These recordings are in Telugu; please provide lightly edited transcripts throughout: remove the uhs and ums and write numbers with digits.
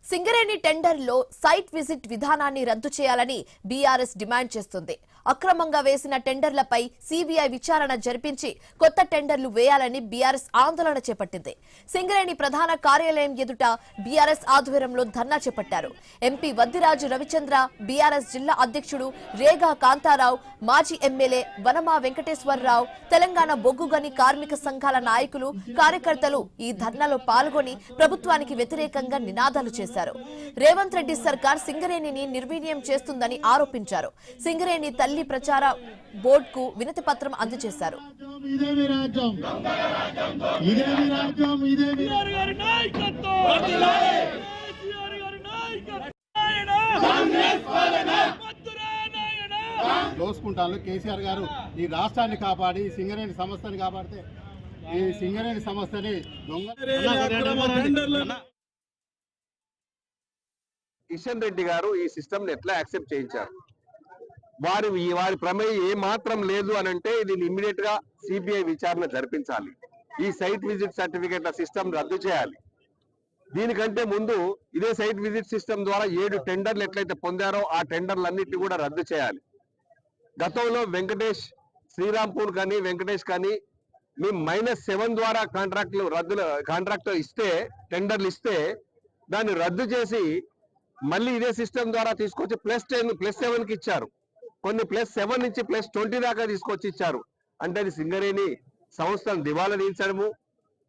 సింగరేణి టెండర్లో సైట్ విజిట్ విధానాన్ని రద్దు చేయాలని బీఆర్ఎస్ డిమాండ్ చేస్తుంది. అక్రమంగా వేసిన టెండర్లపై సీబీఐ విచారణ జరిపించి కొత్త టెండర్లు వేయాలని బీఆర్ఎస్ ఆందోళన చేపట్టింది. సింగరేణి ప్రధాన కార్యాలయం ఎదుట బీఆర్ఎస్ ఆధ్వర్యంలో ధర్నా చేపట్టారు. ఎంపీ వద్దిరాజు రవిచంద్ర, బీఆర్ఎస్ జిల్లా అధ్యక్షుడు రేగా కాంతారావు, మాజీ ఎమ్మెల్యే వనమా వెంకటేశ్వరరావు, తెలంగాణ బొగ్గుగని కార్మిక సంఘాల నాయకులు, కార్యకర్తలు ఈ ధర్నాలో పాల్గొని ప్రభుత్వానికి వ్యతిరేకంగా నినాదాలు చేశారు. రేవంత్ రెడ్డి సర్కార్ సింగరేణిని నిర్వీర్యం చేస్తుందని ఆరోపించారు. సింగరేణి తల్లి ప్రచార బోర్డుకు వినతి పత్రం అందజేశారు. దోసుకుంటాను కేసీఆర్ గారు ఈ రాష్ట్రాన్ని కాపాడి సింగరేణి సంస్థని కాపాడితే ఈ సింగరేణి సంస్థని కిషన్ రెడ్డి గారు ఈ సిస్టమ్ ని ఎట్లా యాక్సెప్ట్ చేయించారు? వారి ప్రమేయం ఏ మాత్రం లేదు అని అంటే ఇది ఇమ్మీడియట్ గా సిబిఐ విచారణ జరిపించాలి. ఈ సైట్ విజిట్ సర్టిఫికేట్ల సిస్టమ్ రద్దు చేయాలి. దీనికంటే ముందు ఇదే సైట్ విజిట్ సిస్టమ్ ద్వారా 7 టెండర్లు ఎట్లయితే పొందారో ఆ టెండర్లన్నింటినీ కూడా రద్దు చేయాలి. గతంలో వెంకటేష్ శ్రీరాంపూర్ కానీ వెంకటేష్ కానీ మేము -7 ద్వారా కాంట్రాక్ట్ ఇస్తే టెండర్లు ఇస్తే దాన్ని రద్దు చేసి మళ్ళీ ఇదే సిస్టమ్ ద్వారా తీసుకొచ్చి +7కి ఇచ్చారు. కొన్ని +7 నుంచి +20 దాకా తీసుకొచ్చి ఇచ్చారు. అంటే అది సింగరేణి సంస్థను దివాలా తీయించడము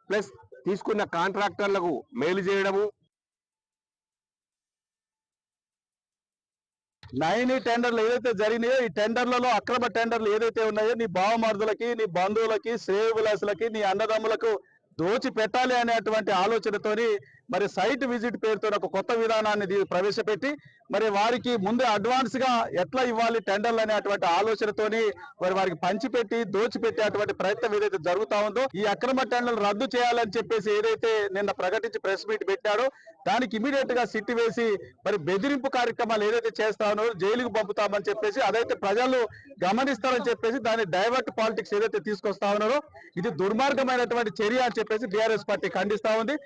ప్లస్ తీసుకున్న కాంట్రాక్టర్లకు మేలు చేయడము. 9 టెండర్లు ఏదైతే జరిగినాయో ఈ టెండర్లలో అక్రమ టెండర్లు ఏదైతే ఉన్నాయో నీ బావమరుదులకి, నీ బంధువులకి, శ్రేయోభిలాషులకి, నీ అన్నదమ్ములకు దోచి పెట్టాలి అనేటువంటి ఆలోచనతోని మరి సైట్ విజిట్ పేరుతో ఒక కొత్త విధానాన్ని ప్రవేశపెట్టి మరి వారికి ముందే అడ్వాన్స్ గా ఎట్లా ఇవ్వాలి టెండర్లు అనేటువంటి ఆలోచనతోని మరి వారికి పంచిపెట్టి దోచిపెట్టేటువంటి ప్రయత్నం ఏదైతే జరుగుతా ఉందో ఈ అక్రమ టెండర్లు రద్దు చేయాలని చెప్పేసి ఏదైతే నిన్న ప్రకటించి ప్రెస్ మీట్ పెట్టాడో దానికి ఇమీడియట్ గా సిట్టి వేసి మరి బెదిరింపు కార్యక్రమాలు ఏదైతే చేస్తా ఉన్నారో జైలుకు పంపుతామని చెప్పేసి అదైతే ప్రజలు గమనిస్తారని చెప్పేసి దాన్ని డైవర్ట్ పాలిటిక్స్ ఏదైతే తీసుకొస్తా ఉన్నారో ఇది దుర్మార్గమైనటువంటి చర్య అని చెప్పేసి బీఆర్ఎస్ పార్టీ ఖండిస్తా ఉంది.